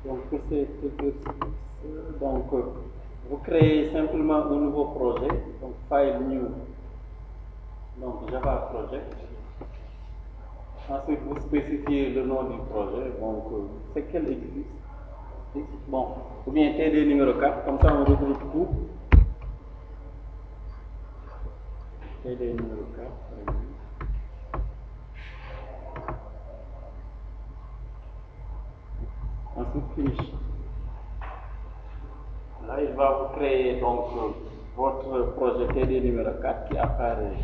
Donc, pour cet exercice, donc, vous créez simplement un nouveau projet, donc file new, donc Java project. Ensuite, vous spécifiez le nom du projet, donc c'est quel existe. Bon, ou bien TD numéro 4, comme ça on regroupe tout. TD numéro 4. Ensuite, finish. Là, il va vous créer donc votre projet TD numéro 4 qui apparaît.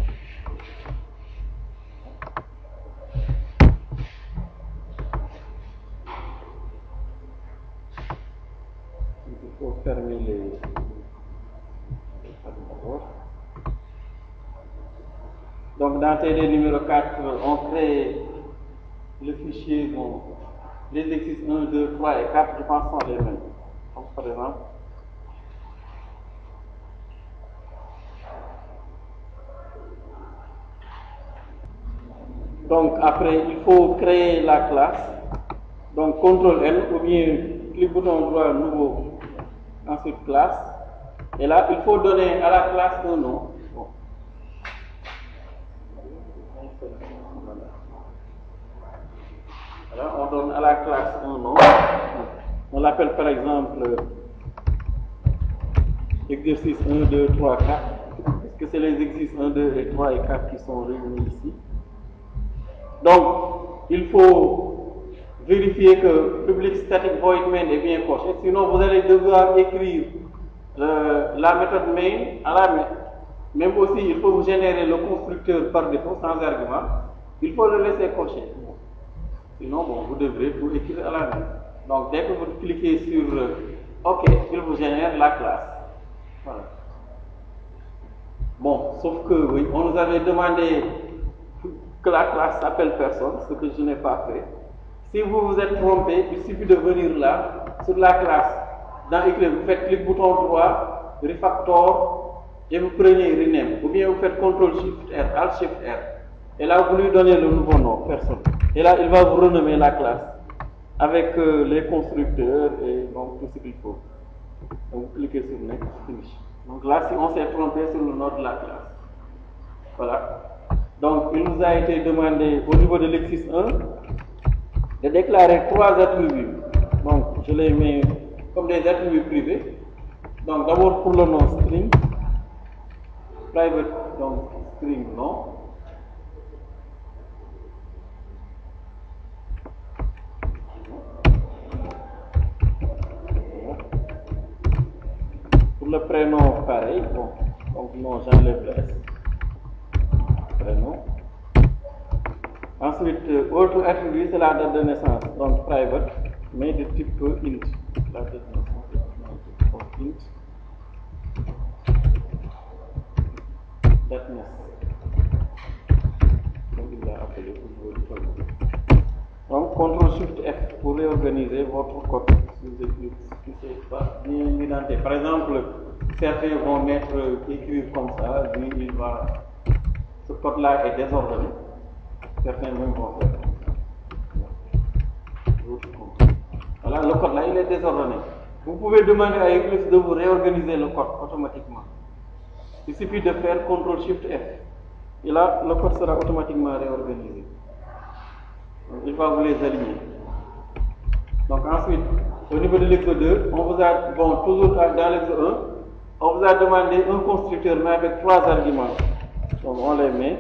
Il faut fermer les d'abord. Donc, dans TD numéro 4, on crée le fichier, bon, les exercices 1, 2, 3 et 4, je pense, sont les mêmes. Donc, par exemple, donc après, il faut créer la classe. Donc, CTRL-N ou bien clic bouton droit, nouveau, ensuite classe. Et là, il faut donner à la classe un nom. Bon. Alors, on donne à la classe un nom. On l'appelle par exemple exercice 1, 2, 3, 4. Parce que c'est les exercices 1, 2 et 3 et 4 qui sont réunis ici. Donc, il faut vérifier que public static void main est bien coché. Sinon, vous allez devoir écrire la méthode main à la main. Même aussi, il faut vous générer le constructeur par défaut sans argument. Il faut le laisser cocher. Sinon, bon, vous devrez tout écrire à la main. Donc, dès que vous cliquez sur OK, il vous génère la classe. Voilà. Bon, sauf que oui, on nous avait demandé que la classe s'appelle personne, ce que je n'ai pas fait. Si vous vous êtes trompé, il suffit de venir là, sur la classe, dans écrire, vous faites clic bouton droit, refactor, et vous prenez rename. Ou bien vous faites CTRL-SHIFT-R, Alt-SHIFT-R. Et là, vous lui donnez le nouveau nom, personne. Et là, il va vous renommer la classe avec les constructeurs et donc tout ce qu'il faut. Donc, vous cliquez sur Next, Finish. Donc là, si on s'est trompé sur le nom de la classe. Voilà. Donc, il nous a été demandé au niveau de l'exercice 1 de déclarer 3 attributs. Donc, je les mets comme des attributs privés. Donc, d'abord pour le nom string, private, donc string nom. Pour le prénom, pareil. Bon, donc non, j'enlève le S. Prénom. Ensuite, autre attribut, c'est la date de naissance, donc private, mais de type int. La date de naissance, donc int. Datness. Donc, il l'a appelé au niveau du code. Donc, CTRL-SHIFT-F pour réorganiser votre code sous Eclipse, qui n'est pas bien identifié. Par exemple, certains vont écrire comme ça, lui, il va. Ce code-là est désordonné. Certains même vont faire comme ça. Voilà, le code là, il est désordonné. Vous pouvez demander à Eclipse de vous réorganiser le code automatiquement. Il suffit de faire CTRL-SHIFT-F. Et là, le code sera automatiquement réorganisé. Donc, il va vous les aligner. Donc ensuite, au niveau de l'exo 2, on vous a, bon, toujours dans l'exo 1, on vous a demandé un constructeur, mais avec 3 arguments. Donc on les met,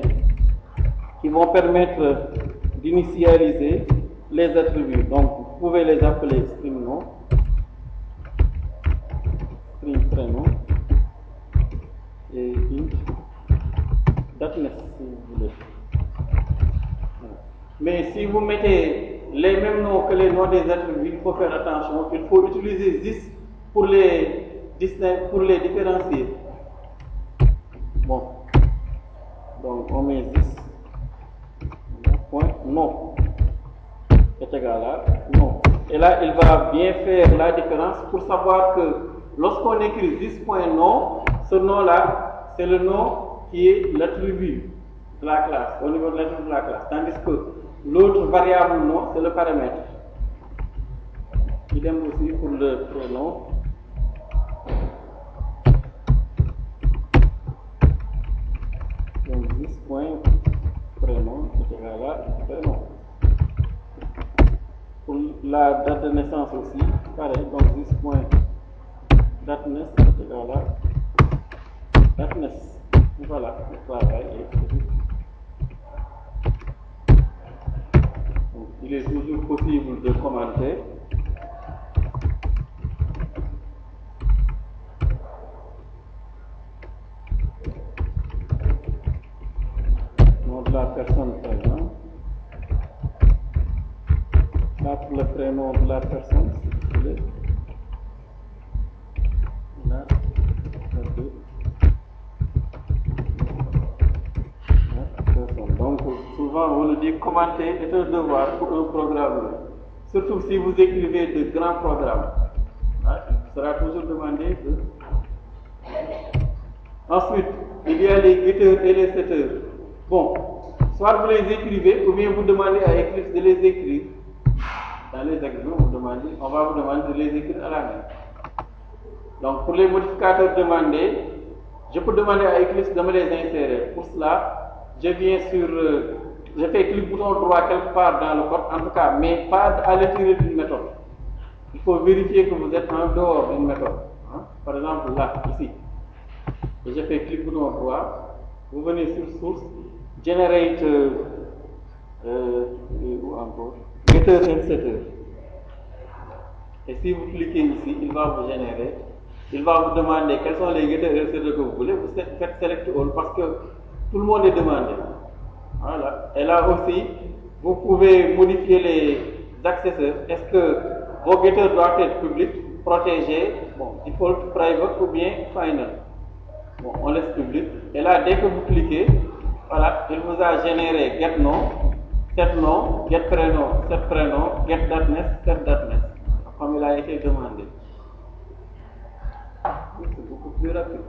qui vont permettre d'initialiser les attributs. Donc vous pouvez les appeler string nom, string prénom et int datness si vous voulez. Mais si vous mettez les mêmes noms que les noms des attributs, il faut faire attention, il faut utiliser this pour les différencier. Bon, donc on met this. Point non est égal à non. Et là, il va bien faire la différence pour savoir que lorsqu'on écrit this.non, ce nom-là, c'est le nom qui est l'attribut de la classe, au niveau de l'attribut de la classe. Tandis que l'autre variable nom, c'est le paramètre. Idem aussi pour le prénom. Donc 10 points prénom est égal à prénom. Pour la date de naissance aussi, pareil, donc 10 points date naissance est égal à date naissance. Voilà, le travail est fait. Donc, il est toujours possible de commenter. Nom de la personne présente. Là, pour le prénom de la personne, c'est là, deux. Donc, souvent, on le dit, commenter est un devoir pour un programmeur. Surtout si vous écrivez de grands programmes. Il sera toujours demandé de... Ensuite, il y a les getters et les setters. Bon, soit vous les écrivez, ou bien vous demandez à Eclipse de les écrire. Dans les exemples, on va vous demander de les écrire à la main. Donc, pour les modificateurs demandés, je peux demander à Eclipse de me les insérer. Pour cela, je viens sur, je fais clic bouton droit quelque part dans le code, en tout cas, mais pas à l'intérieur d'une méthode. Il faut vérifier que vous êtes en dehors d'une méthode. Par exemple, là, ici, et je fais clic bouton droit, vous venez sur source, generate, ou encore, getter and setter. Et si vous cliquez ici, il va vous générer, il va vous demander quels sont les getters et setters que vous voulez, vous faites select all parce que tout le monde est demandé. Voilà. Et là aussi, vous pouvez modifier les accesseurs. Est-ce que vos getters doivent être publics, protégés, bon, default, private ou bien final. Bon, on laisse public. Et là, dès que vous cliquez, voilà, il vous a généré get nom, get prénom, get datness, set datness, comme il a été demandé. C'est beaucoup plus rapide.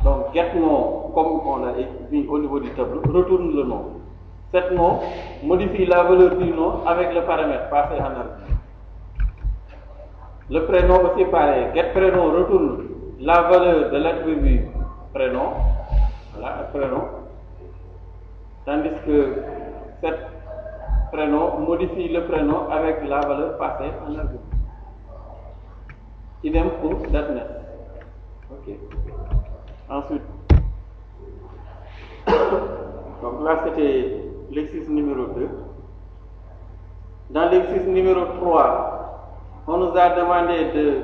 Donc, get nom, comme on l'a écrit au niveau du tableau, retourne le nom. Cet nom modifie la valeur du nom avec le paramètre passé en argument. Le prénom aussi pareil. Get prénom retourne la valeur de l'attribut prénom. Voilà, prénom. Tandis que cet prénom modifie le prénom avec la valeur passée en argument. Idem pour datness. Ok. Ensuite, donc là c'était l'exercice numéro 2. Dans l'exercice numéro 3, on nous a demandé de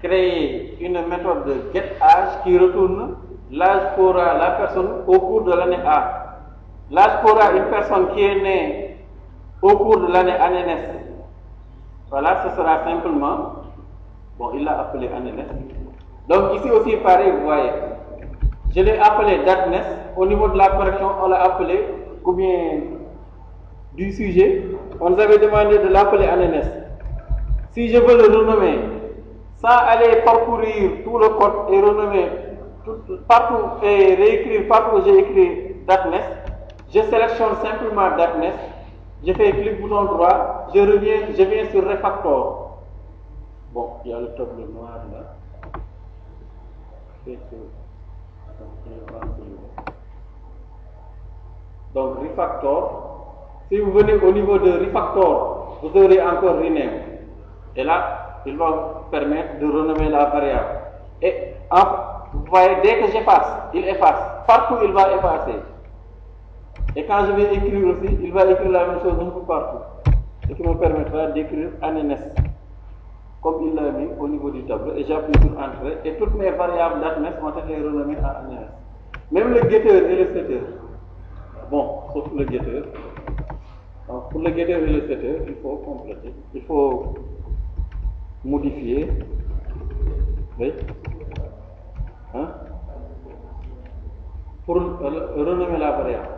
créer une méthode de getAge qui retourne l'âge qu'aura la personne au cours de l'année A. L'âge qu'aura une personne qui est née au cours de l'année naissance. Voilà, ce sera simplement, bon, il l'a appelé année naissance. Donc ici aussi pareil, vous voyez. Je l'ai appelé datness. Au niveau de la correction, on l'a appelé, ou bien du sujet, on nous avait demandé de l'appeler année. Si je veux le renommer, sans aller parcourir tout le code et renommer partout et réécrire partout où j'ai écrit datness, je sélectionne simplement datness, je fais clic bouton droit, je viens sur refactor. Bon, il y a le tableau noir là. Donc refactor, si vous venez au niveau de refactor, vous aurez encore rename. Et là, il va vous permettre de renommer la variable. Et vous voyez, dès que j'efface, il efface. Partout, il va effacer. Et quand je vais écrire aussi, il va écrire la même chose un peu partout. Ce qui me permettra d'écrire année, comme il l'a mis au niveau du tableau. Et j'appuie sur Entrée. Et toutes mes variables datness ont été renommées à année. Même le getter et le setter. Bon, sauf le getter. Donc, pour le getter et le setter, il faut compléter. Il faut modifier. Oui. Hein? Pour renommer la variable.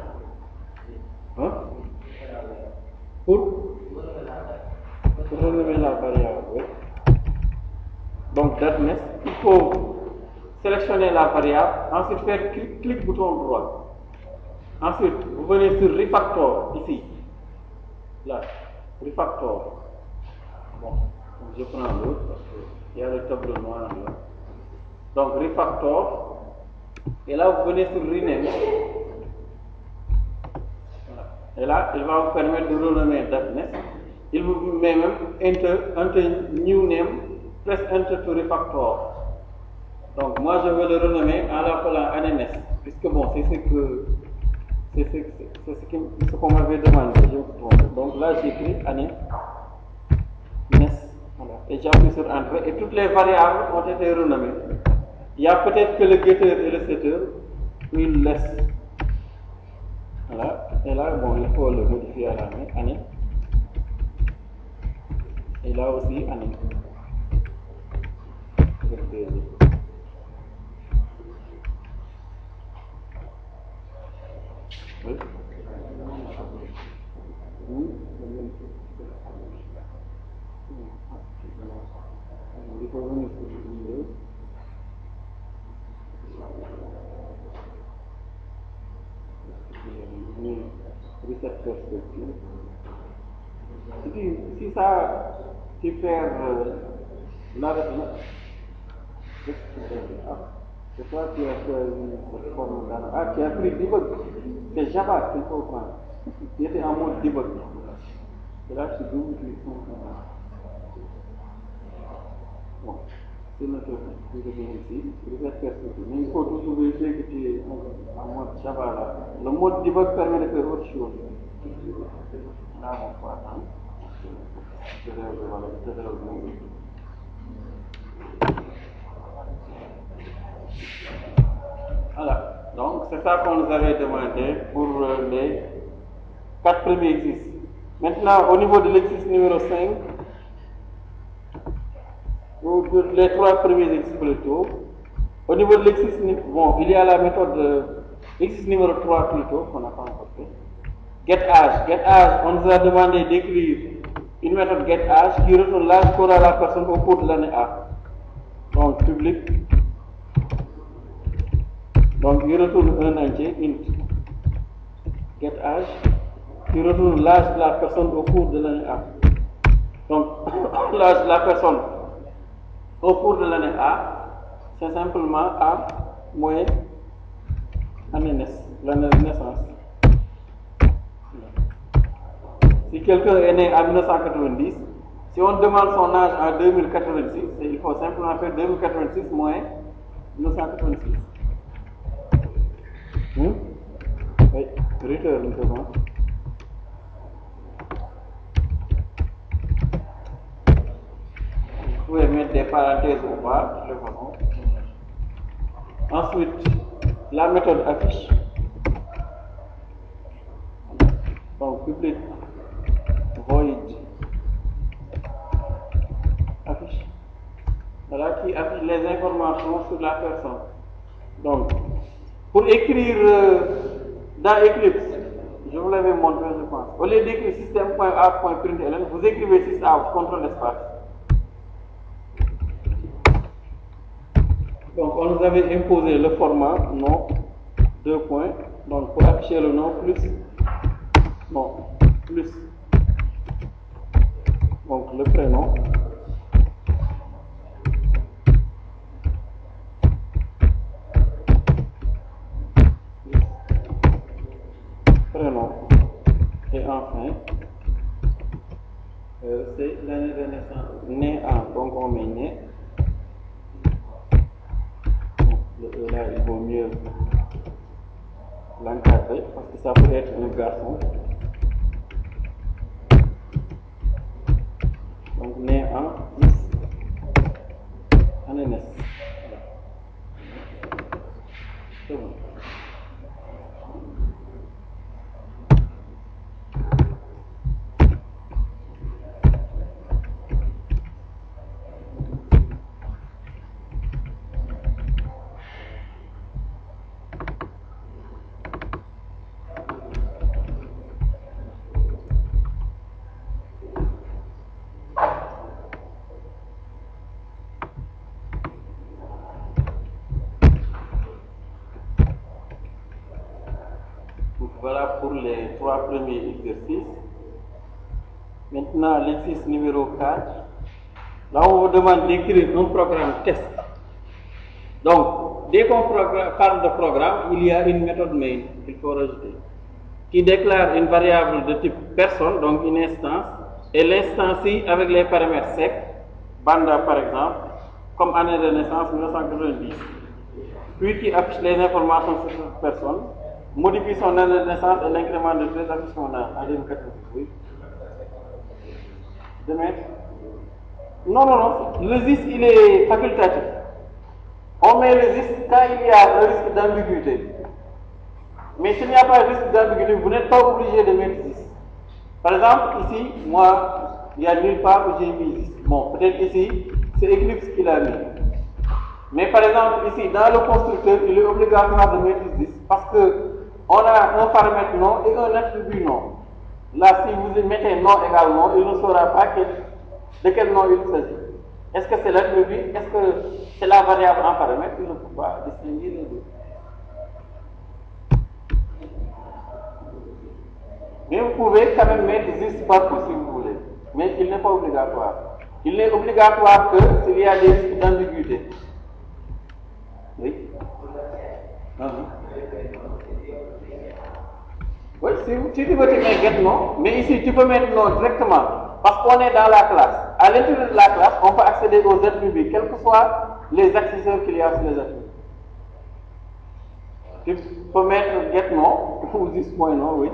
Hein? Pour renommer la variable. Oui. Donc, datness, il faut sélectionner la variable, ensuite faire clic bouton droit. Ensuite, vous venez sur refactor, ici, là. Refactor. Bon, je prends l'autre parce qu'il y a le tableau noir là. Donc refactor. Et là, vous venez sur rename. Voilà. Et là, il va vous permettre de renommer Darkness. Il vous met même enter new name, press enter to refactor. Donc moi, je vais le renommer en l'appelant ANNS, puisque bon, c'est ce qu'on m'avait demandé. Donc là, j'écris ANNS. Voilà. Et j'appuie sur Entrée et toutes les variables ont été renommées. Il y a peut-être que le getter et le setter, où il laisse. Voilà. Et là, bon, il faut le modifier à la main, ANNS. Et là aussi, ANNS. Oui. Si ça, tu fais c'est toi qui as fait une forme d'analyse. Ah, tu as pris debug. C'est Java qu'il faut prendre. Tu étais en mode debug. Et là, tu doubles clic. Bon, c'est notre ici. Mais il faut toujours vérifier que tu es en mode Java là. Le mode debug permet de faire autre chose. Là, on peut attendre. Voilà, donc c'est ça qu'on nous avait demandé pour les 4 premiers exercices. Maintenant, au niveau de l'exercice numéro 5, ou les 3 premiers exercices plutôt, au niveau de l'exercice, bon, il y a la méthode exercice numéro 3 plutôt, qu'on n'a pas encore fait. GetAge. GetAge, on nous a demandé d'écrire une méthode GetAge qui retourne l'âge qu'aura la personne au cours de l'année A. Donc, public. Donc, il retourne un entier, int. GetAge, qui retourne l'âge de la personne au cours de l'année A. Donc, l'âge de la personne au cours de l'année A, c'est simplement A moins année l'année de naissance. Si quelqu'un est né en 1990, si on demande son âge en 2086, il faut simplement faire 2086 moins 1986. Oui, return devant. Vous pouvez mettre des parenthèses ou pas, le voyons. Ensuite, la méthode affiche. Donc, public void affiche. Voilà qui affiche les informations sur la personne. Donc, pour écrire dans Eclipse, je vous l'avais montré, je pense. Au lieu d'écrire système.a.println, vous écrivez sysa, contrôle espace. Donc, on nous avait imposé le format nom, 2 points. Donc, pour afficher le nom, plus, non, plus. Donc, le prénom. Prénom. Et enfin, c'est l'année de naissance. Né en, donc on met né. Là, il vaut mieux l'encadrer parce que ça peut être un garçon. Donc, né en 10. Année naissance. C'est bon. Voilà pour les 3 premiers exercices. Maintenant, l'exercice numéro 4. Là, on vous demande d'écrire un programme test. Donc, dès qu'on parle de programme, il y a une méthode main qu'il faut rajouter, qui déclare une variable de type personne, donc une instance, et l'instance avec les paramètres secs, Banda par exemple, comme année de naissance 1990, puis qui affiche les informations sur cette personne, modifie son année de naissance et l'incrément de 13 affiche son âge en 2014. Oui. Demain. Non, le ZIS il est facultatif. On met le ZIS quand il y a un risque d'ambiguïté. Mais s'il n'y a pas de risque d'ambiguïté, vous n'êtes pas obligé de mettre ZIS. Par exemple, ici, moi, il n'y a nulle part où j'ai mis ZIS. Bon, peut-être ici, c'est Eclipse qui l'a mis. Mais par exemple, ici, dans le constructeur, il est obligatoire de mettre ZIS parce qu'on a un paramètre nom et un attribut nom. Là, si vous mettez nom également, il ne saura pas de quel nom il s'agit. Est-ce que c'est l'attribut? Est-ce que c'est la variable en paramètre? Il ne peut pas distinguer les deux. Mais vous pouvez quand même mettre ZIS partout si vous voulez. Mais il n'est pas obligatoire. Il n'est obligatoire que s'il y a des risques d'ambiguïté. Oui. Oui, si tu veux te mettre get nom, mais ici tu peux mettre nom directement, parce qu'on est dans la classe. À l'intérieur de la classe, on peut accéder aux attributs, quels que soient les accessoires qu'il y a sur les attributs. Tu peux mettre get nom, ou this.nom, oui.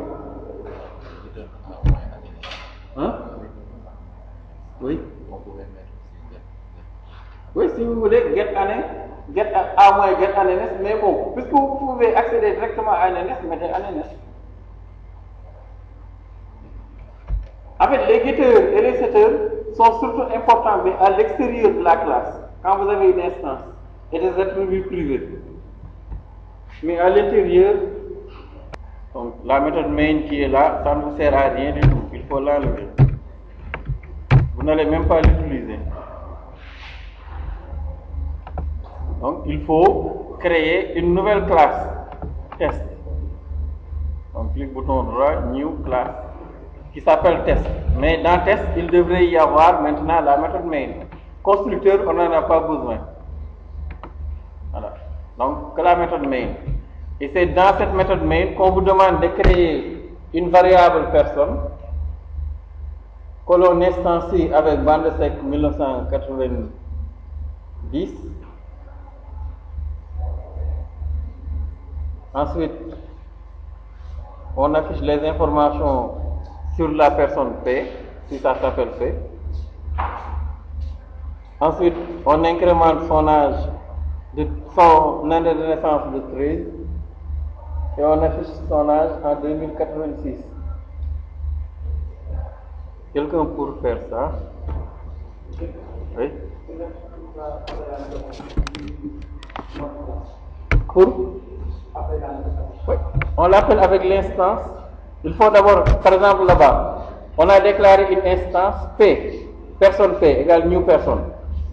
Hein? Oui. Oui, si vous voulez, get année, get à moins, get année, mais bon, puisque vous pouvez accéder directement à année, mettez année. En fait, les getters et les setters sont surtout importants, mais à l'extérieur de la classe, quand vous avez une instance et des attributs privés. Mais à l'intérieur, donc la méthode main qui est là, ça ne vous sert à rien du tout, il faut l'enlever. Vous n'allez même pas l'utiliser. Donc, il faut créer une nouvelle classe, test. Donc, clic bouton droit, new class, qui s'appelle test. Mais dans test, il devrait y avoir maintenant la méthode main. Constructeur, on n'en a pas besoin. Voilà. Donc, que la méthode main. Et c'est dans cette méthode main qu'on vous demande de créer une variable personne que l'on instancie avec bande sec 1990. Ensuite, on affiche les informations sur la personne P, si ça s'appelle P. Ensuite, on incrémente son âge, son année de naissance de 13, et on affiche son âge en 2086. Quelqu'un pour faire ça? Oui? Pour? Oui. On l'appelle avec l'instance. Il faut d'abord, par exemple là-bas, on a déclaré une instance P, personne P égale new personne.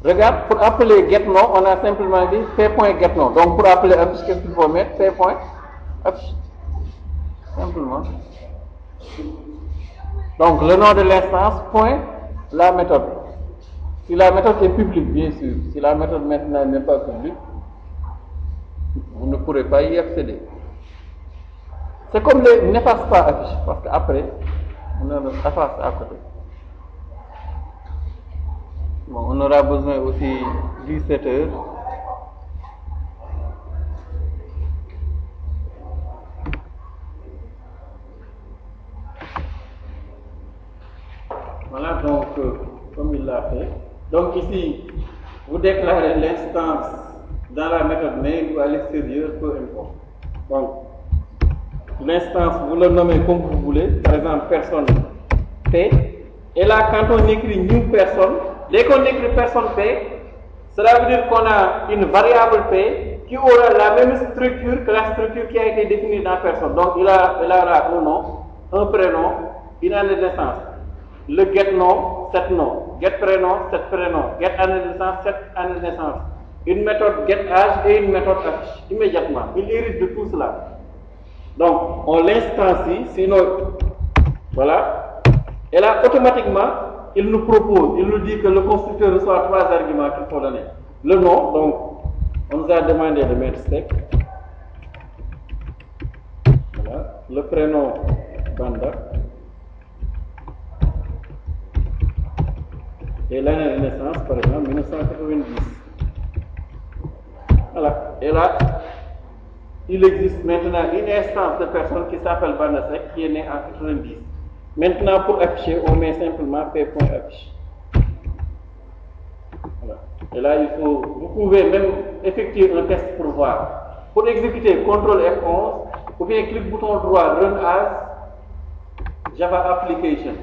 Regarde, pour appeler getNom, on a simplement dit P.getNom. Donc pour appeler affiche, qu'est-ce qu'il faut mettre? P.affiche. Simplement. Donc le nom de l'instance, point, la méthode. Si la méthode est publique, bien sûr. Si la méthode maintenant n'est pas publique, vous ne pourrez pas y accéder. C'est comme le n'efface pas affiche, parce qu'après, on efface à côté. Bon, on aura besoin aussi du setter. Voilà, donc, comme il l'a fait. Donc ici, vous déclarez l'instance dans la méthode main ou à l'extérieur, peu importe. Donc, l'instance, vous le nommez comme vous voulez, par exemple, personne P. Et là, quand on écrit new personne, dès qu'on écrit personne P, cela veut dire qu'on a une variable P qui aura la même structure que la structure qui a été définie dans personne. Donc, il aura un nom, un prénom, une année de naissance. Le get nom, set nom. Get prénom, set prénom. Get année de naissance, set année de naissance. Une méthode get âge et une méthode affiche immédiatement. Il hérite de tout cela. Donc, on l'instancie, sinon, voilà, Et là, automatiquement, il nous propose, il nous dit que le constructeur reçoit 3 arguments qu'il faut donner. Le nom, donc, on nous a demandé de mettre sec. Voilà. Le prénom, Banda. Et l'année de naissance, par exemple, 1990. Voilà. Et là, il existe maintenant une instance de personne qui s'appelle Banda Sec, qui est née en 90. Maintenant, pour afficher, on met simplement p.affiche. Voilà. Et là, vous pouvez même effectuer un test pour voir. Pour exécuter CTRL F11, ou bien clic bouton droit Run as Java Application.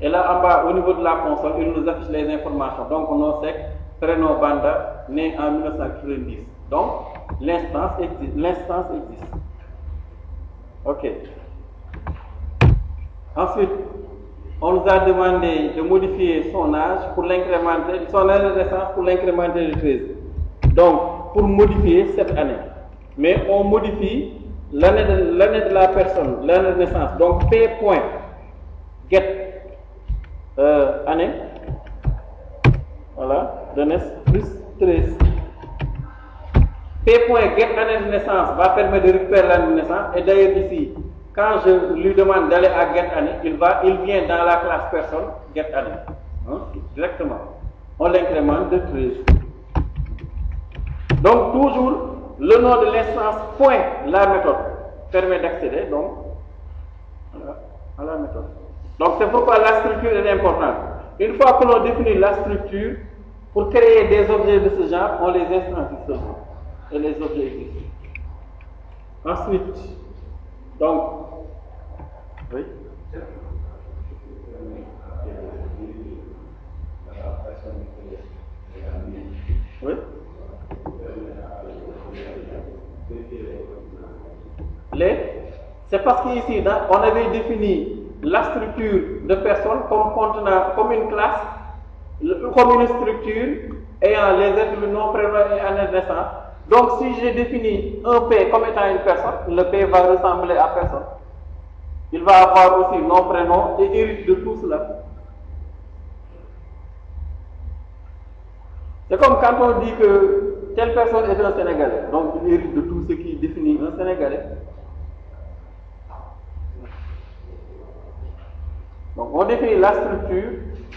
Et là, en bas, au niveau de la console, il nous affiche les informations. Donc, nom sec, prénom Banda, né en 1990. Donc, l'instance existe. Ok. Ensuite, on nous a demandé de modifier son âge pour l'incrémenter, son année de naissance pour l'incrémenter de 13. Donc, pour modifier cette année. Mais on modifie l'année de la personne, l'année de naissance. Donc, p.get année, voilà, de naissance plus 13. P.get année de naissance va permettre de récupérer l'année de naissance. Et d'ailleurs ici, quand je lui demande d'aller à get année, il vient dans la classe personne get année. Hein, directement. On l'incrémente de 13. Donc toujours, le nom de l'instance point la méthode permet d'accéder donc à la méthode. Donc c'est pourquoi la structure est importante. Une fois que l'on définit la structure, pour créer des objets de ce genre, on les instancie seulement. Et les objets existent. Ensuite, donc, oui. Oui. C'est parce qu'ici, on avait défini la structure de personne comme contenant, comme une classe, comme une structure ayant les attributs non prénom et année de naissance. Donc, si j'ai défini un P comme étant une personne, le P va ressembler à personne. Il va avoir aussi nom, prénom et hérite de tout cela. C'est comme quand on dit que telle personne est un Sénégalais. Donc, il hérite de tout ce qui définit un Sénégalais. Donc, on définit la structure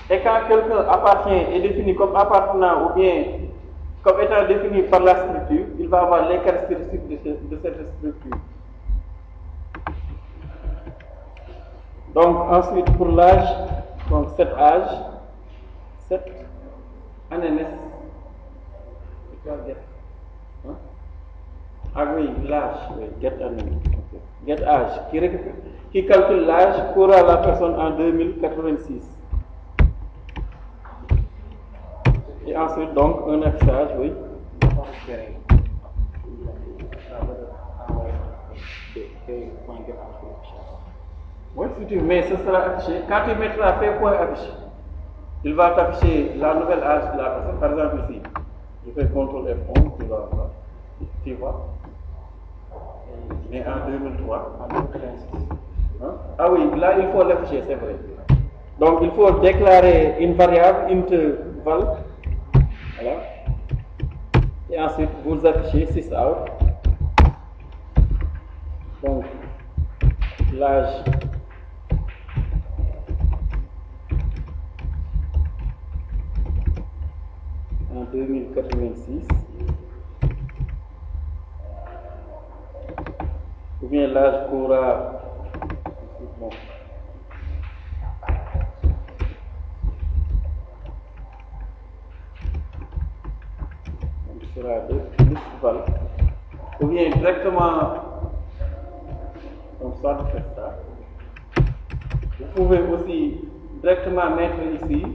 et quand quelqu'un appartient est défini comme appartenant ou bien comme étant défini par la structure, il va avoir les caractéristiques de cette structure. Donc, ensuite, pour l'âge, donc cet âge, cette année naissance. Hein? Ah oui, l'âge, oui, get année. Get âge, qui calcule l'âge qu'aura la personne en 2086. Et ensuite, donc, un affichage, oui. Oui, si tu mets, ce sera affiché. Quand tu mettras p.affiché, il va t'afficher la nouvelle âge de la personne. Par exemple, ici, je fais CTRL F11, tu vas voir. Tu vois. Mais en 2003, en 2036. Hein? Ah oui, là, il faut l'afficher, c'est vrai. Donc, il faut déclarer une variable interval. Voilà. Et ensuite, vous affichez sysout. Donc, l'âge. En 2086. Ou bien l'âge qu'aura. Bon. Il sera de l'estival. Ou bien directement, comme ça, de faire ça. Vous pouvez aussi directement mettre ici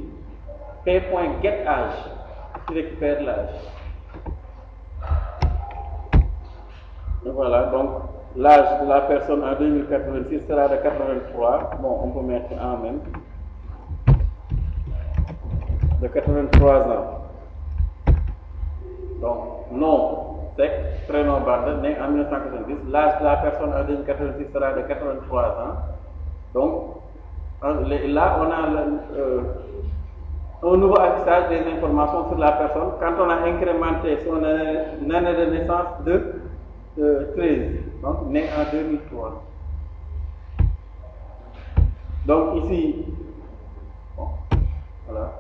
p.getAge qui récupère l'âge. Voilà, donc l'âge de la personne en 2086 sera de 83. Bon, on peut mettre en même. De 83 ans. Donc, nom, sec, prénom Banda, né en 1990. L'âge de la personne en 2086 sera de 83 ans. Donc, Là, on a un nouveau affichage des informations sur la personne quand on a incrémenté son année de naissance de 13, donc né en 2003. Donc ici, bon, voilà.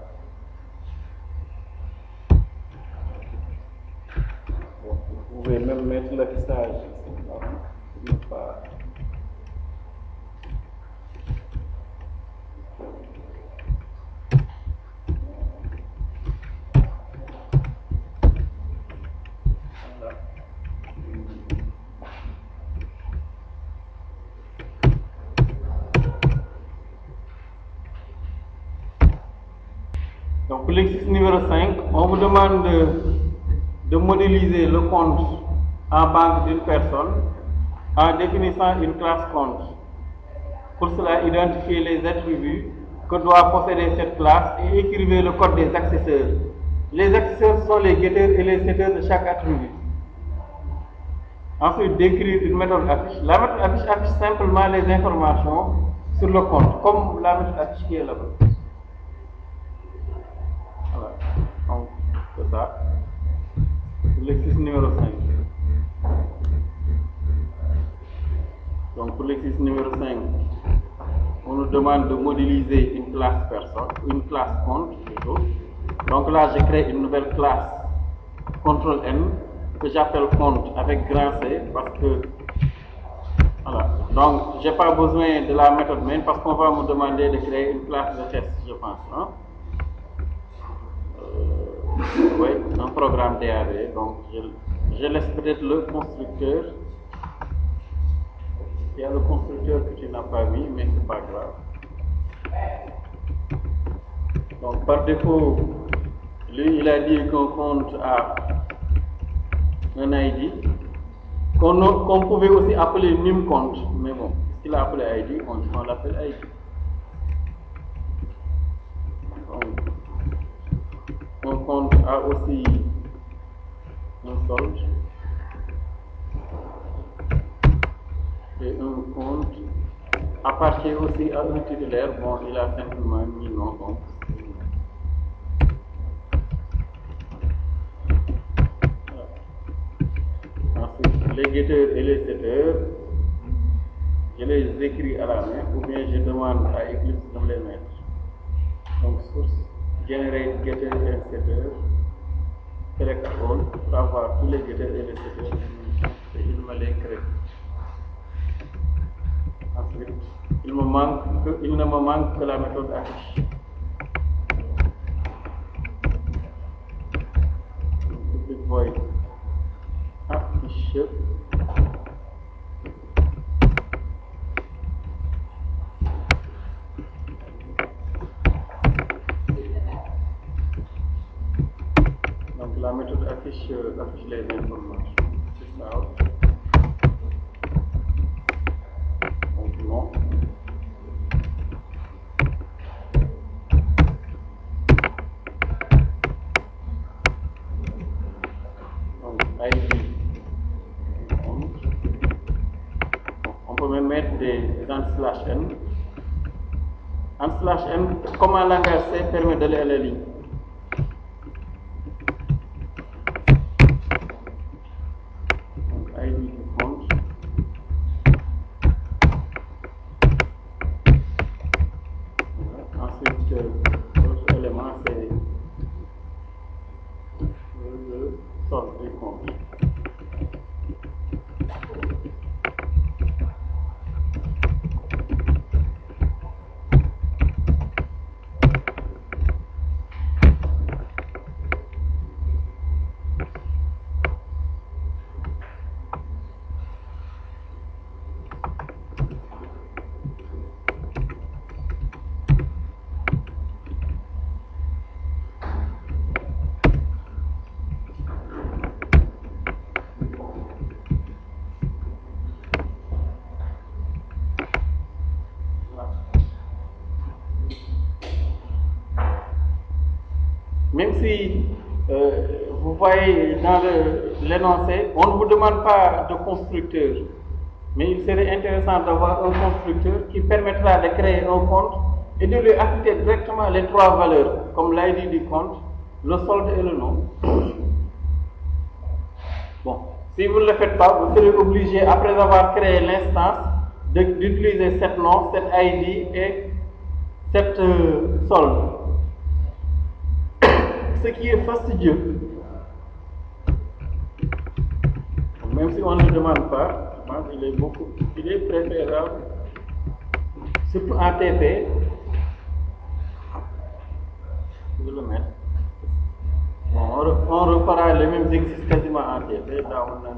Bon, vous pouvez même mettre l'affichage ici. Donc pour l'exercice numéro 5, on vous demande de modéliser le compte en banque d'une personne en définissant une classe compte. Pour cela, identifiez les attributs que doit posséder cette classe et écrivez le code des accesseurs. Les accesseurs sont les getters et les setters de chaque attribut. Ensuite, décrire une méthode affiche. La méthode affiche affiche simplement les informations sur le compte, comme la méthode affiche qui est là-bas. Voilà, donc c'est ça. L'exercice numéro 5. Donc pour l'exercice numéro 5, on nous demande de modéliser une classe personne, une classe compte plutôt. Donc là, je crée une nouvelle classe CTRL N que j'appelle compte avec grand C parce que voilà. Donc j'ai pas besoin de la méthode main parce qu'on va me demander de créer une classe de test, je pense. Hein? Oui, un programme DAV. Donc je laisse peut-être le constructeur. Il y a le constructeur que tu n'as pas mis, mais c'est pas grave. Donc par défaut, lui il a dit qu'un compte a un ID, qu'on pouvait aussi appeler num compte, mais bon, s'il a appelé ID, on l'appelle ID. Donc, un compte a aussi un solde et un compte appartient aussi à un titulaire. Bon, il a simplement mis non compte. Ensuite, les getters et les setters, je les écris à la main ou bien je demande à Eclipse de me les mettre. Donc, source, generate getter and setter, select all pour avoir tous les getters et les setters et il me les crée. Ensuite, il ne me manque que la méthode affiche. Public void affiche. Donc la méthode affiche les informations. C'est ça. Donc non. Donc ID. On peut même mettre des /n. /n, comme un langage C permet d'aller à la ligne. Même si vous voyez dans l'énoncé, on ne vous demande pas de constructeur, mais il serait intéressant d'avoir un constructeur qui permettra de créer un compte et de lui appliquer directement les trois valeurs, comme l'ID du compte, le solde et le nom. Bon, si vous ne le faites pas, vous serez obligé, après avoir créé l'instance, d'utiliser cet nom, cet ID et cette solde. Ce qui est fastidieux. Même si on ne le demande pas, je pense qu'il est préférable, surtout en TP, de le mettre. Bon, on refera les mêmes exercices quasiment en TP, là on a un.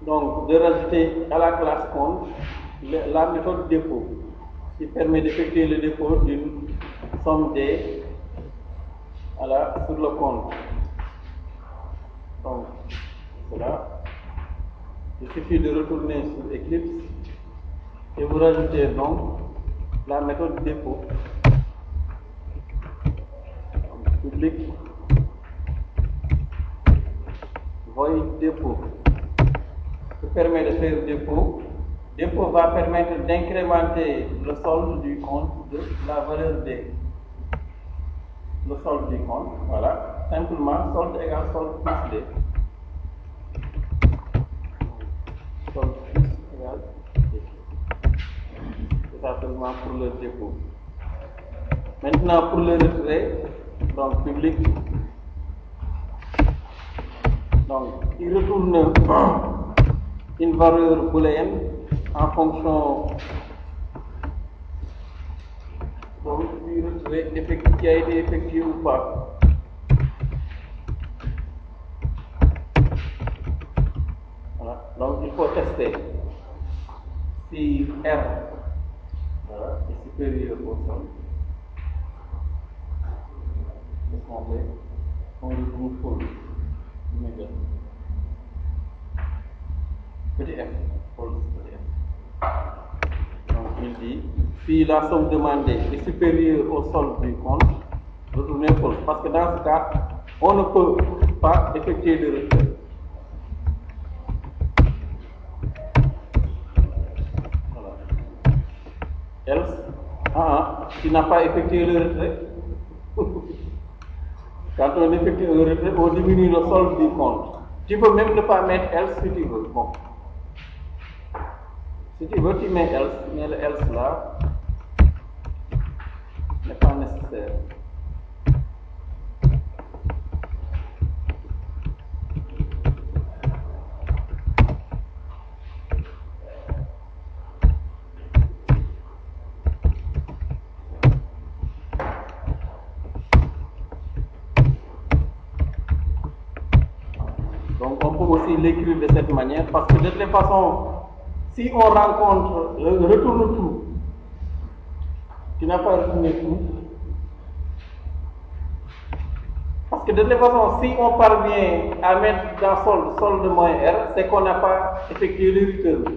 Donc, de rajouter à la classe compte la méthode dépôt qui permet d'effectuer le dépôt d'une somme D sur le compte. Donc, voilà. Il suffit de retourner sur Eclipse et vous rajoutez donc la méthode dépôt. Donc, public void dépôt. Permet de faire dépôt. Dépôt va permettre d'incrémenter le solde du compte de la valeur D. Le solde du compte, voilà. Simplement, solde égale solde plus D. Solde plus égale D. C'est ça seulement pour le dépôt. Maintenant, pour le retrait, donc public, donc il retourne une valeur booléenne en fonction du retrait qui a été effectué ou pas. Voilà. Donc il faut tester si R est supérieur au sol. On retrouve false immédiatement. Petit f, false, petit f. Donc il dit, si la somme demandée est supérieure au solde du compte, retournez false. Parce que dans ce cas, on ne peut pas effectuer de retrait. Voilà. Else, tu n'as pas effectué le retrait. Quand on effectue un retrait, on diminue le solde du compte. Tu peux même ne pas mettre else si tu veux. Bon. Si tu veux, tu mets else, mais le else là n'est pas nécessaire. Donc on peut aussi l'écrire de cette manière parce que de toute façon, si on rencontre, retourne tout, tu n'as pas retourné tout. Parce que de toute façon, si on parvient à mettre dans solde moins R, c'est qu'on n'a pas effectué le return.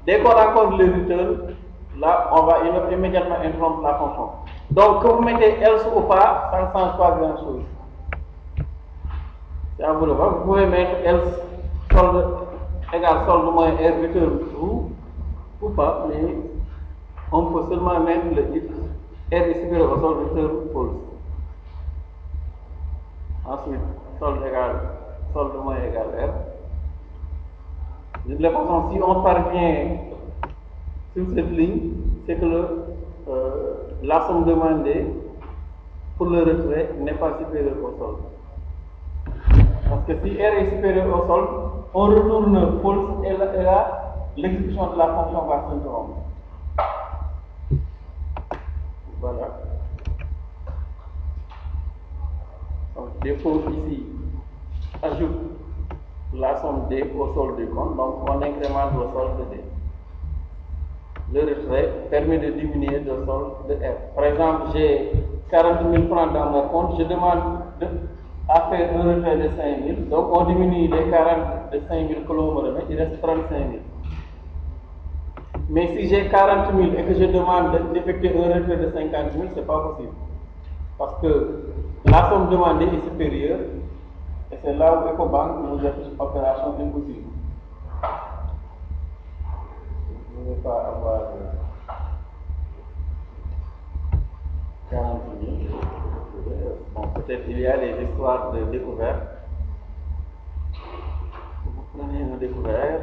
Dès qu'on rencontre le return, là, on va immédiatement interrompre la fonction. Donc, que vous mettez else ou pas, ça ne change pas grand chose. C'est à vous de voir. Vous pouvez mettre else solde égale solde moins R return true ou pas, mais on peut seulement mettre le if R est supérieur au solde return false. Ensuite, solde moins égale R. De toute façon, si on parvient sur cette ligne, c'est que la somme demandée pour le retrait n'est pas supérieure au sol. Parce que si R est supérieur au sol, on retourne false et là, l'exécution de la fonction va s'interrompre. Voilà. Donc, dépôt ici ajoute la somme D au solde du compte, donc on incrémente le solde D. Le retrait permet de diminuer le solde de R. Par exemple, j'ai 40 000 francs dans mon compte, je demande à faire un retrait de 5 000, donc on diminue les 40 de 5 000 que l'on me remet, il reste 35 000. Mais si j'ai 40 000 et que je demande d'effectuer un retrait de 50 000, ce n'est pas possible. Parce que la somme demandée est supérieure et c'est là où Ecobank nous affiche opération impossible. Je ne vais pas avoir 40 000. Bon, peut-être il y a des histoires de découverte. Vous prenez une découverte.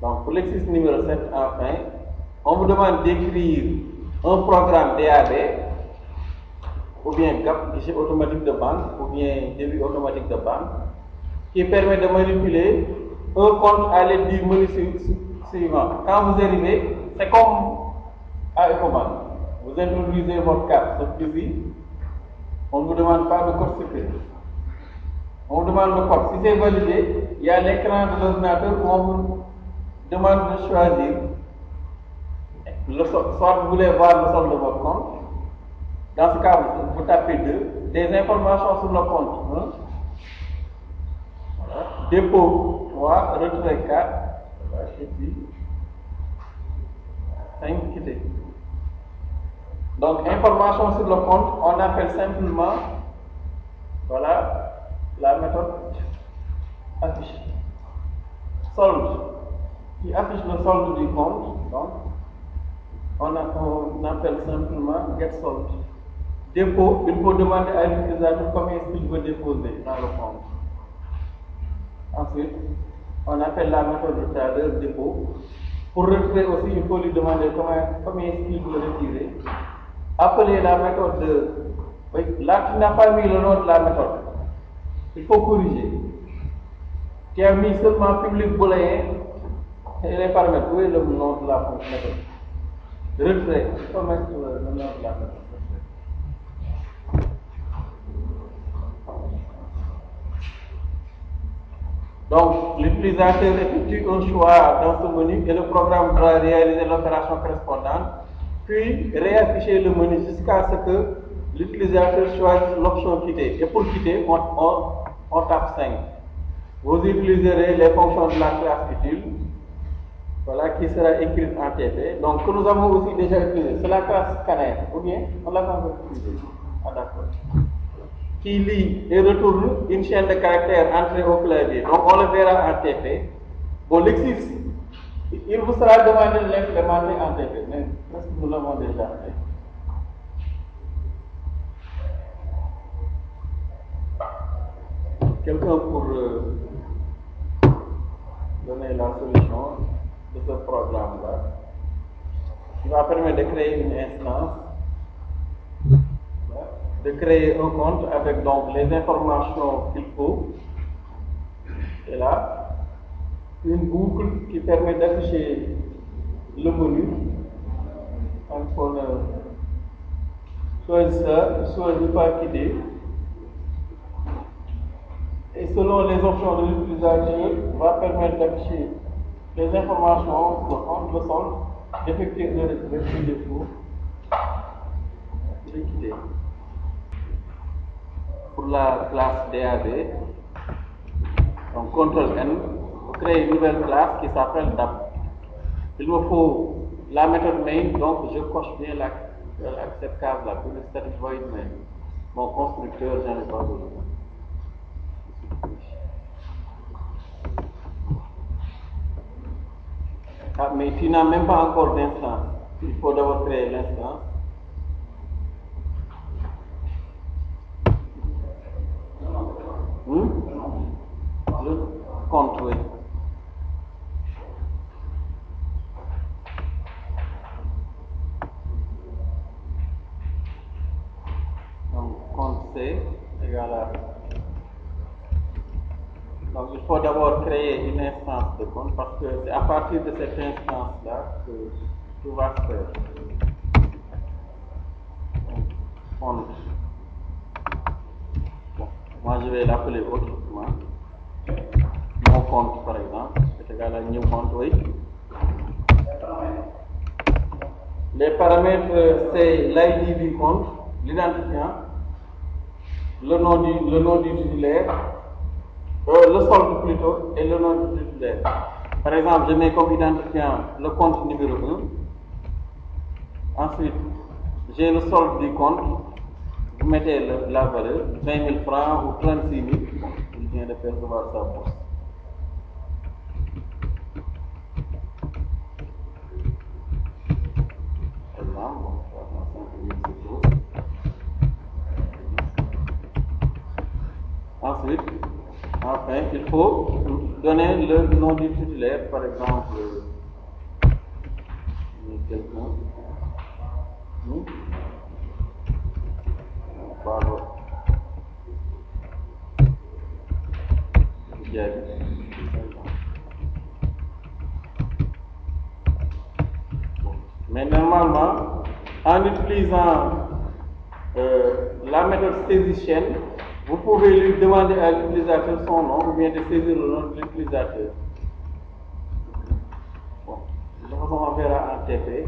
Donc, pour l'exercice numéro 7, enfin, on vous demande d'écrire un programme DAB, ou bien GAP, guichet automatique de banque, ou bien débit automatique de banque, qui permet de manipuler un compte à l'aide du menu suivant. Quand vous arrivez, c'est comme à Ecobank. Vous introduisez votre carte, sauf ici, on ne vous demande pas de code secret. On vous demande le code. Si c'est validé, il y a l'écran de l'ordinateur où on vous demande de choisir. Soit vous voulez voir le solde de votre compte. Dans ce cas, vous tapez 2. Des informations sur le compte. Hein? Voilà. Dépôt 3, retrait 4. Voilà. Et puis 5 quitter. Donc, information sur le compte, on appelle simplement, voilà, la méthode affiche. Solde, qui affiche le solde du compte, donc, on appelle simplement get solde. Dépôt, il faut demander à l'utilisateur combien est-ce qu'il veut déposer dans le compte. Ensuite, on appelle la méthode de tout à l'heure dépôt. Pour retrait aussi, il faut lui demander combien est-ce qu'il veut retirer. Appelez la méthode de... Oui, là, tu n'as pas mis le nom de la méthode. Il faut corriger. Tu as mis seulement public booléen et les paramètres. Où est le nom de la méthode? Retrait. Il faut mettre le nom de la méthode. Donc, l'utilisateur effectue un choix dans ce menu et le programme doit réaliser l'opération correspondante, puis réafficher le menu jusqu'à ce que l'utilisateur choisisse l'option quitter. Et pour quitter, on tape 5. Vous utiliserez les fonctions de la classe utile, voilà, qui sera écrite en TP. Donc, que nous avons aussi déjà utilisé, c'est la classe scanner, ou bien on l'a pas utilisé. Ah, d'accord. Qui lit et retourne une chaîne de caractères entrée au clavier. Donc, on le verra en TP. Bon, l'exercice, il vous sera demandé de l'implémenter en TP, mais presque nous l'avons déjà fait. Quelqu'un pour donner la solution de ce programme-là, qui va permettre de créer une instance, de créer un compte avec donc les informations qu'il faut. Et là, une boucle qui permet d'afficher le menu. Donc, on choisit ça, choisit pas quitter. Et selon les options de l'utilisateur, va permettre d'afficher les informations de compte, le solde, d'effectuer le retrait de défaut, de quitter. Pour la classe DAB, donc CTRL N, vous créez une nouvelle classe qui s'appelle DAB. Il me faut la méthode main, donc je coche bien cette case-là, pour le static void main. Mon constructeur, j'en ai pas besoin. Ah, mais tu n'as même pas encore d'instance. Il faut d'abord créer l'instance. compte, oui. Donc, compte C égale à... Donc, il faut d'abord créer une instance de compte parce que c'est à partir de cette instance-là que tout va se faire. Donc, compte. Bon, moi, je vais l'appeler autrement. Mon compte, par exemple, c'est égal à new compte, oui. Les paramètres, c'est l'ID du compte, l'identifiant, le nom du titulaire, le solde plutôt, et le nom du titulaire. Par exemple, je mets comme identifiant le compte numéro 1. Ensuite, j'ai le solde du compte. Vous mettez la valeur, 20 000 francs ou 36 000. Bon, il vient de percevoir sa bourse. Ensuite, enfin, il faut donner le nom du titulaire, par exemple, quelqu'un. Pardon. Mais normalement, en utilisant la méthode saisicienne, vous pouvez lui demander à l'utilisateur son nom ou bien de saisir le nom de l'utilisateur. Bon, de toute façon, on verra en TP.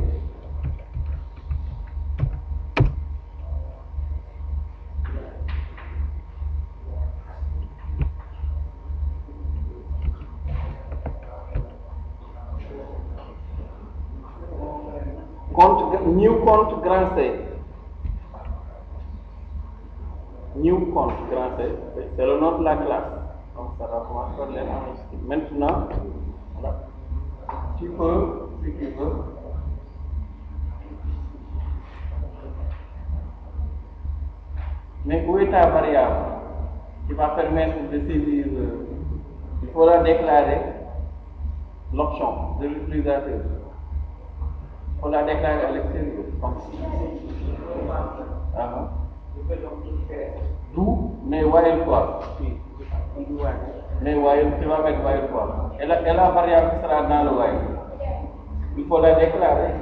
New compte grand C. New compte grand C, c'est le nom de la classe. Donc ça va commencer par les noms. Maintenant, voilà. Tu peux, si tu veux, mais où est ta variable qui va permettre de saisir, il faut la déclarer l'option de l'utilisateur. Il faut la déclarer à l'extérieur, comme ci. D'où, mais while quoi? Mais while, tu vas mettre while quoi? Et la variable qui sera dans le while, il faut la déclarer.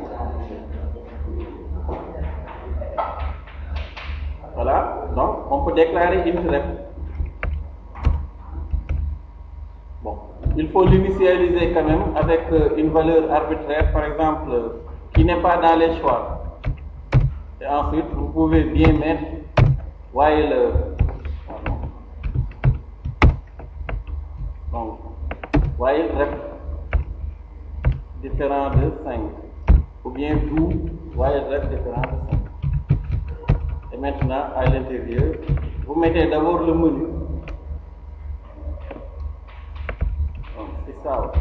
Voilà, donc on peut déclarer une rep. Bon, il faut l'initialiser quand même avec une valeur arbitraire, par exemple, qui n'est pas dans les choix. Et ensuite, vous pouvez bien mettre while. Donc, while rep différent de 5. Ou bien do while rep différent de 5. Et maintenant, à l'intérieur, vous mettez d'abord le menu. Donc, c'est ça.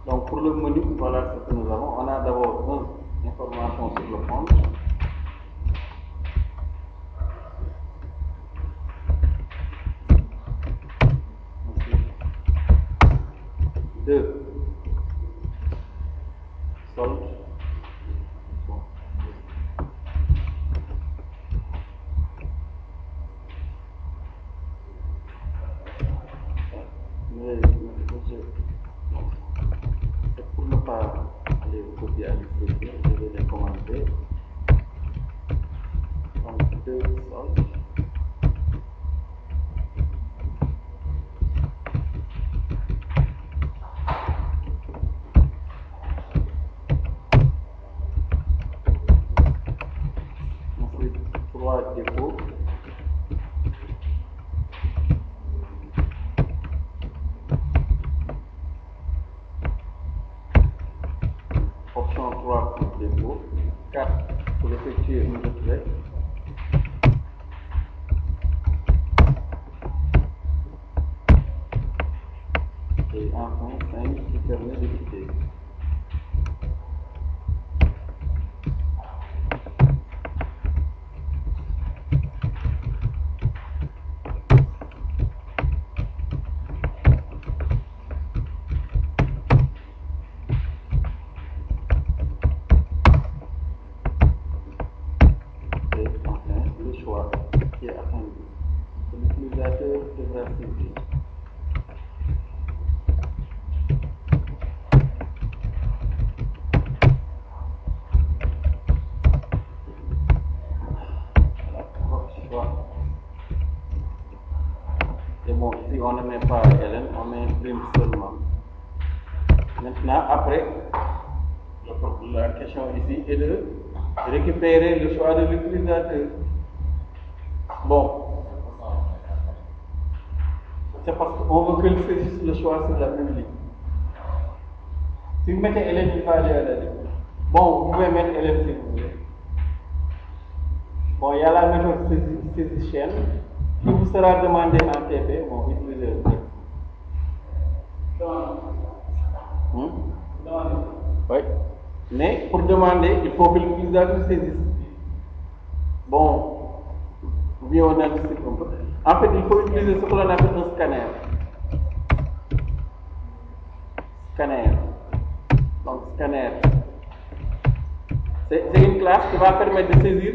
Donc, pour le menu, voilà ce que nous avons. On a d'abord une information sur le compte. Ensuite, 2. Solde. C'est pour ne pas aller copier à l'extérieur, je vais les commenter. Donc, 2 soldes. Ensuite, 3 dépôts. Option 3 pour dépôt. 4 pour effectuer une retraite. Et enfin 5 qui permet de quitter. ln, on met prime seulement. Maintenant, après, la question ici est de récupérer le choix de l'utilisateur. Bon, c'est parce qu'on veut que saisisse le choix sur la même ligne. Si vous mettez ln, il va aller à la ligne. Bon, vous pouvez mettre ln si vous voulez. Bon, il y a la méthode saisicienne qui vous sera demandée en TP. Bon, utilisez le texte. Oui. Mais pour demander, il faut que l'utilisateur saisisse. Bon, bien on anticipe un peu. En fait, il faut utiliser ce que l'on appelle un scanner. Scanner. Donc, scanner. C'est une classe qui va permettre de saisir,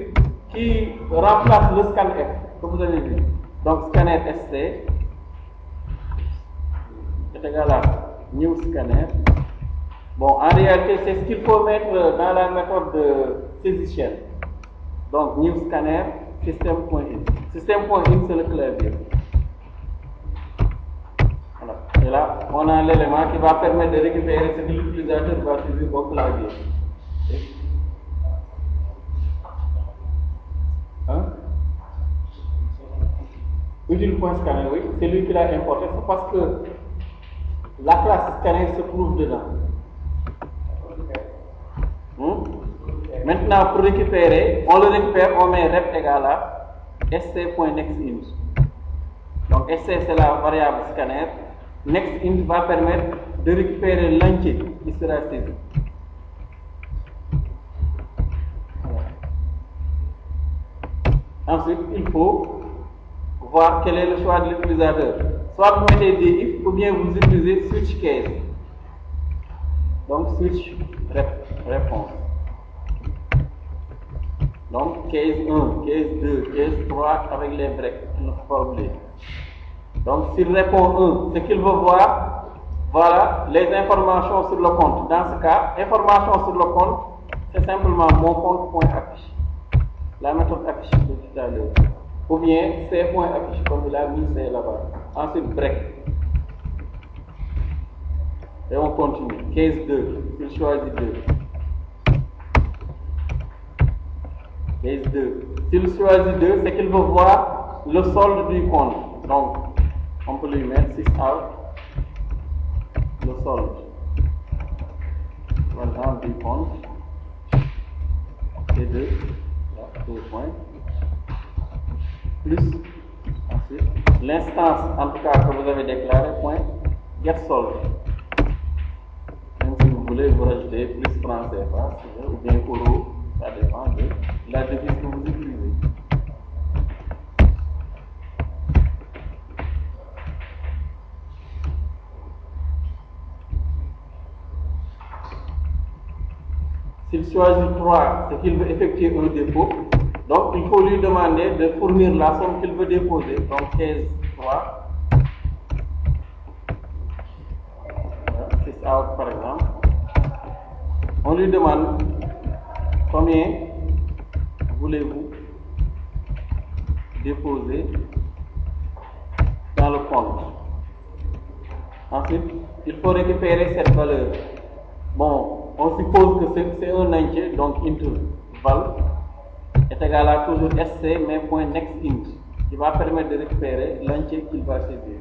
qui remplace le scanf que vous avez vu. Donc, scanner SC est égal à new scanner. Bon, en réalité, c'est ce qu'il faut mettre dans la méthode de saisicienne. Donc, new scanner, system.in. System.in, c'est le clavier. Voilà. Et là, on a l'élément qui va permettre de récupérer ce que l'utilisateur va saisir au clavier. Hein? Utile.scanner, oui, c'est lui qui l'a importé. C'est parce que la classe scanner se trouve dedans. Maintenant, pour récupérer, on le récupère, on met rep égal à sc.nextInt. Donc, sc c'est la variable scanner. NextInt va permettre de récupérer l'entier qui sera saisi. Ensuite, il faut voir quel est le choix de l'utilisateur. Soit vous mettez des if ou bien vous utilisez switch case. Donc, switch réponse. Donc, case 1, case 2, case 3 avec les breaks formulés. Donc, s'il répond 1, ce qu'il veut voir, voilà les informations sur le compte. Dans ce cas, information sur le compte, c'est simplement mon compte.affiche. La méthode affiche de tout à l'heure. Ou bien c.affiche, comme il a mis c'est là-bas. Ensuite, break. Et on continue. Case 2, il choisit 2. Case 2. S'il choisit 2, c'est qu'il veut voir le solde du compte. Donc, on peut lui mettre 6 out, le solde. Voilà, du compte. Et 2. 2 points. Plus, ensuite, l'instance, en tout cas, que vous avez déclaré, point, get solved. Même si vous voulez vous rajouter plus francs CFA, ou bien euro, ça dépend de la devise que vous utilisez. S'il choisit 3, c'est qu'il veut effectuer un dépôt. Donc, il faut lui demander de fournir la somme qu'il veut déposer. Donc, 15, 3. 6 out, par exemple. On lui demande combien voulez-vous déposer dans le compte. Ensuite, il faut récupérer cette valeur. Bon, on suppose que c'est un entier, donc int val est égal à toujours sc mais point nextInt qui va permettre de récupérer l'entier qu'il va saisir.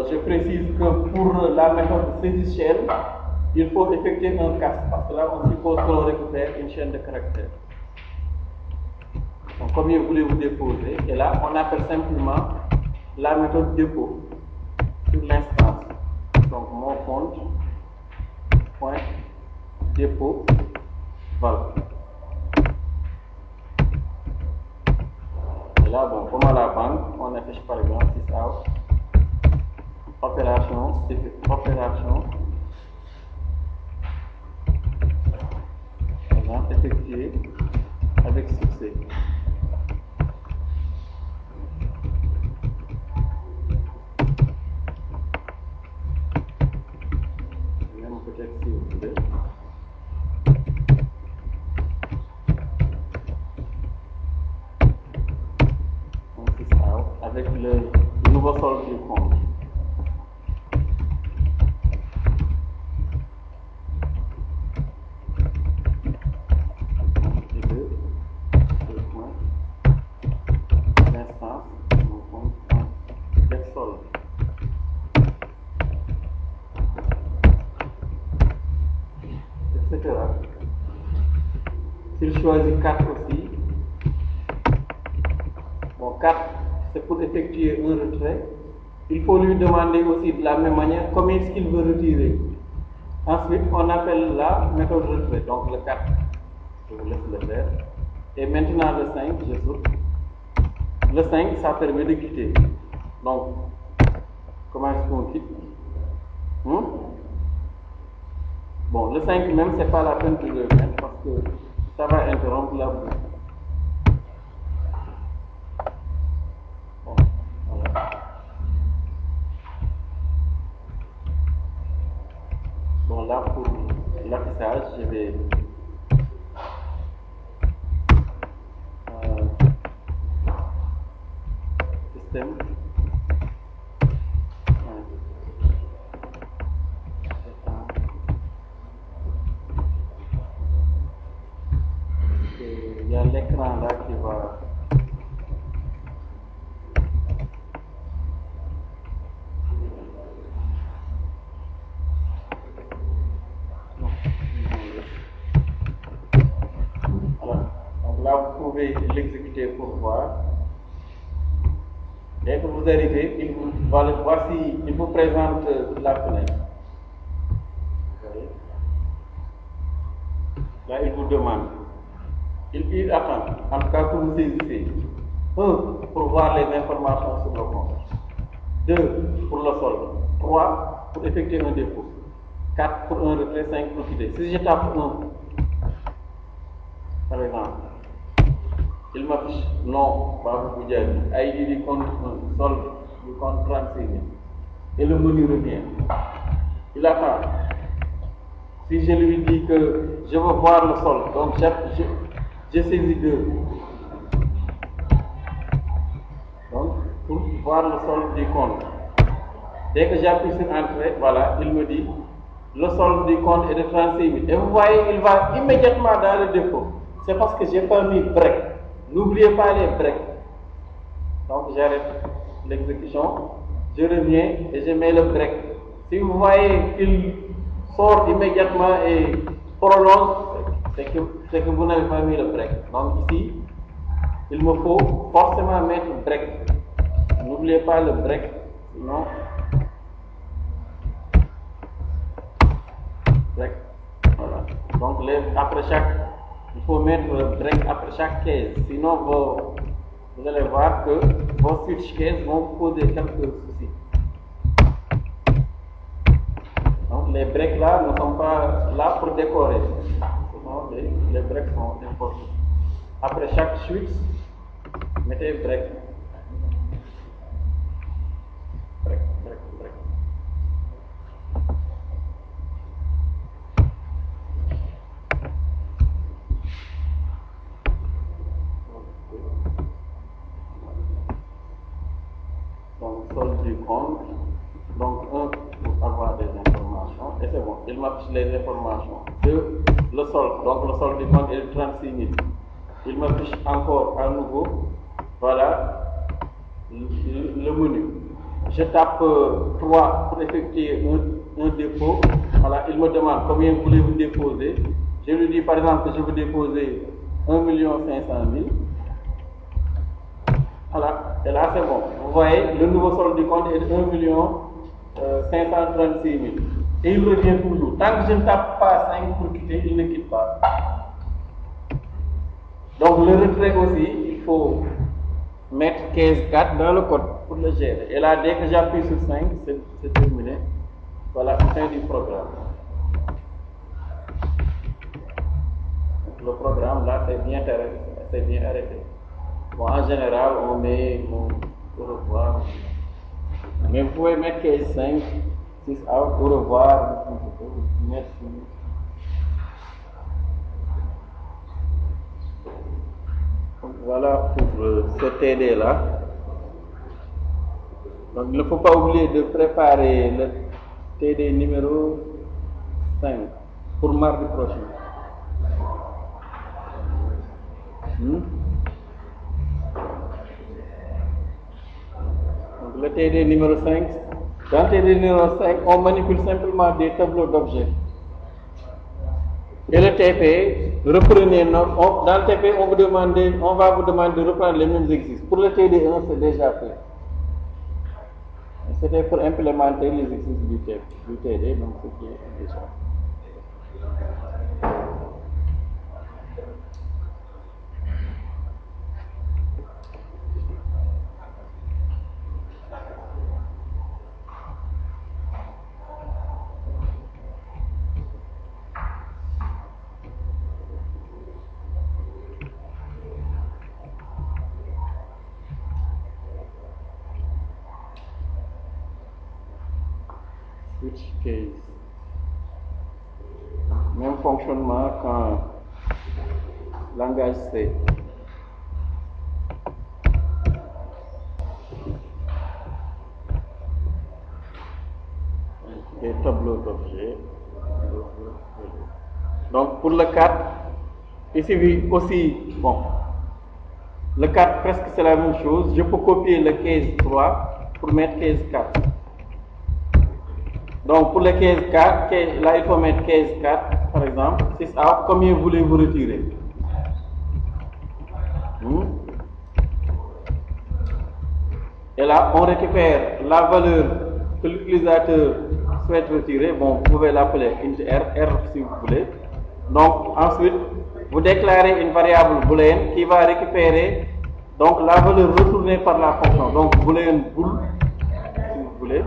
Je précise que pour la méthode saisicienne, il faut effectuer un cast parce que là on suppose que l'on récupère une chaîne de caractères. Donc combien voulez-vous déposer? Et là on appelle simplement la méthode dépôt sur l'instance. Donc mon compte point dépôt val. Et là bon, comme à la banque, on affiche par exemple 6 out, opération effectuée avec succès. Même peut-être si vous voulez. Donc avec le nouveau solde du compte. S'il choisit 4 aussi, bon 4 c'est pour effectuer un retrait, il faut lui demander aussi de la même manière combien est-ce qu'il veut retirer. Ensuite, on appelle la méthode retrait, donc le 4, je vous laisse le faire. Et maintenant le 5, je saute. Le 5, ça permet de quitter. Donc, comment est-ce qu'on quitte? Bon, le 5 même, c'est pas la peine de le mettre parce que ça va interrompre la boucle. Bon, voilà. Bon, là, pour l'affichage, je vais système. Il y a l'écran là qui va. Voilà. Donc là, vous pouvez l'exécuter pour voir. Dès que vous arrivez, il vous présente la fenêtre. Vous voyez? Là, il vous demande. Il attend, en tout cas que vous saisissez. 1, pour voir les informations sur le compte. 2, pour le solde. 3, pour effectuer un dépôt. 4, pour un retrait. 5, pour quitter. Si je tape 1, par exemple, il m'affiche non, Babou Boudjabi, ID du compte solde du compte 36 000. Et le menu revient. Il attend. Si je lui dis que je veux voir le solde, donc je saisis 2. Donc, pour voir le solde du compte. Dès que j'appuie sur entrée, voilà, il me dit le solde du compte est de 36 000. Et vous voyez, il va immédiatement dans le dépôt. C'est parce que je n'ai pas mis break. N'oubliez pas les breaks. Donc, j'arrête l'exécution, je reviens et je mets le break. Si vous voyez qu'il sort immédiatement et prolonge, c'est que vous n'avez pas mis le break. Donc ici, il me faut forcément mettre break. N'oubliez pas le break, sinon break. Voilà. Donc après il faut mettre le break après chaque case. Sinon vous allez voir que vos switch cases vont vous poser quelques soucis. Donc les breaks là ne sont pas là pour décorer. Les breaks sont importants. Après chaque switch, mettez break. Break. Donc solde du compte. Donc 1 pour avoir des informations. Et c'est bon, il m'affiche les informations. 2, le solde. Donc le solde du compte est de 36 000. Il m'affiche encore à nouveau, voilà, le menu. Je tape 3 pour effectuer un dépôt. Voilà, il me demande combien voulez-vous déposer. Je lui dis par exemple que je veux déposer 1 500 000. Voilà, et là c'est bon. Vous voyez, le nouveau solde du compte est de 1 536 000. Et il revient toujours. Tant que je ne tape pas 5 pour quitter, il ne quitte pas. Donc le retrait aussi, il faut mettre 15-4 dans le code pour le gérer. Et là, dès que j'appuie sur 5, c'est terminé. Voilà, fin du programme. Donc, le programme là, c'est bien arrêté. Bon, en général, on met au revoir. Mais vous pouvez mettre 15-5, 6 out, au revoir. Merci. Voilà pour ce TD là. Donc il ne faut pas oublier de préparer le TD numéro 5 pour mardi prochain. Donc le TD numéro 5, dans le TD numéro 5, on manipule simplement des tableaux d'objets. Et le TP, reprenez dans le TP, on va vous demander de reprendre les mêmes exercices. Pour le TD1, c'est déjà fait. C'était pour implémenter les exercices du TD, donc c'était déjà. Switch case. Même fonctionnement qu'en langage C. Des tableaux d'objets. Donc pour le 4, ici aussi, bon, le 4 presque c'est la même chose. Je peux copier le case 3 pour mettre case 4. Donc pour le case 4, là il faut mettre case 4 par exemple. 6A, combien voulez-vous retirer? Et là on récupère la valeur que l'utilisateur souhaite retirer. Bon, vous pouver l'appeler int R si vous voulez. Donc ensuite vous déclarez une variable booléenne qui va récupérer donc la valeur retournée par la fonction. Donc booléenne bool si vous voulez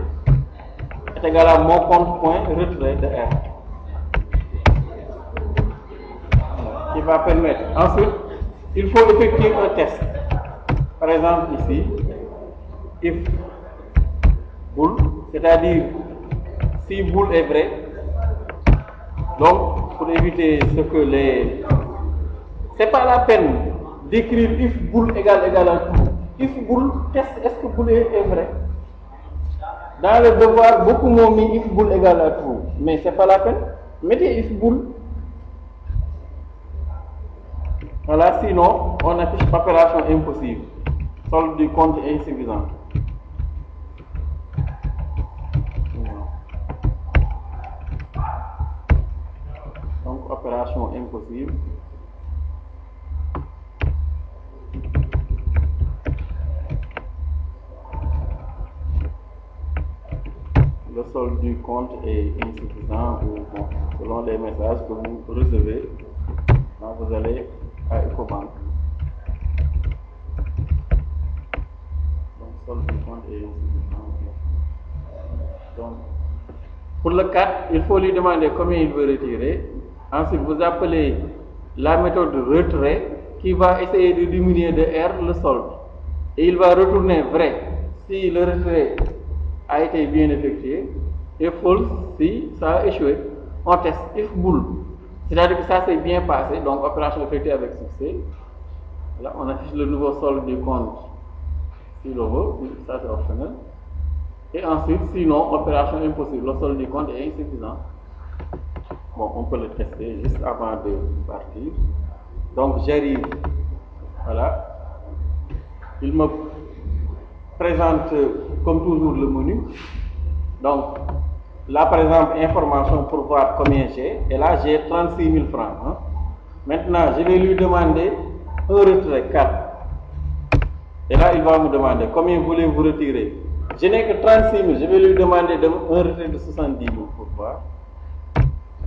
est égal à mon compte point retrait de R, qui va permettre. Ensuite il faut effectuer un test. Par exemple ici if bool, c'est-à-dire si bool est vrai. Donc pour éviter ce que les... C'est pas la peine d'écrire if bool égale à true. If bool, test est-ce que bool est vrai? Dans le devoir, beaucoup m'ont mis if bool égale à true. Mais c'est pas la peine. Mettez if bool. Voilà, sinon on affiche opération impossible. Solde du compte est insuffisant. Donc opération impossible. Le solde du compte est insuffisant ou bon, selon les messages que vous recevez quand vous allez à Ecobank. Donc solde du compte est insuffisant. Donc, pour le 4, il faut lui demander combien il veut retirer. Ensuite, vous appelez la méthode de retrait qui va essayer de diminuer de R le solde. Et il va retourner vrai si le retrait a été bien effectué et false si ça a échoué. On teste if bool, c'est-à-dire que ça s'est bien passé, donc opération effectuée avec succès. Là, on affiche le nouveau solde du compte si l'on veut, ça c'est optionnel. Et ensuite, sinon, opération impossible, le solde du compte est insuffisant. Bon, on peut le tester juste avant de partir. Donc j'arrive, voilà. Il me présente comme toujours le menu. Donc là par exemple, information pour voir combien j'ai. Et là j'ai 36 000 francs. Hein. Maintenant je vais lui demander un retrait 4. Et là il va me demander combien voulez-vous retirer. Je n'ai que 36 000, je vais lui demander un retrait de 70 000 pour voir.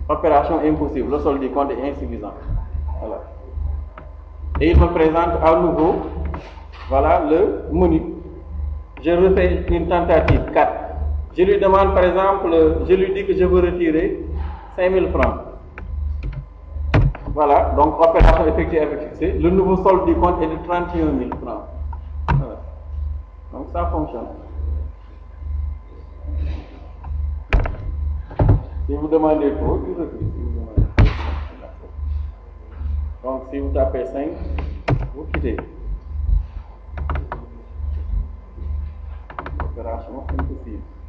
Opération impossible, le solde du compte est insuffisant. Voilà. Et il me présente à nouveau, voilà le menu. Je refais une tentative 4. Je lui demande par exemple, je lui dis que je veux retirer 5 000 francs. Voilà, donc opération effectuée avec succès. Le nouveau solde du compte est de 31 000 francs. Voilà. Donc ça fonctionne. Si vous demandez trop, il refuse. Donc si vous tapez 5, vous quittez. opération impossible.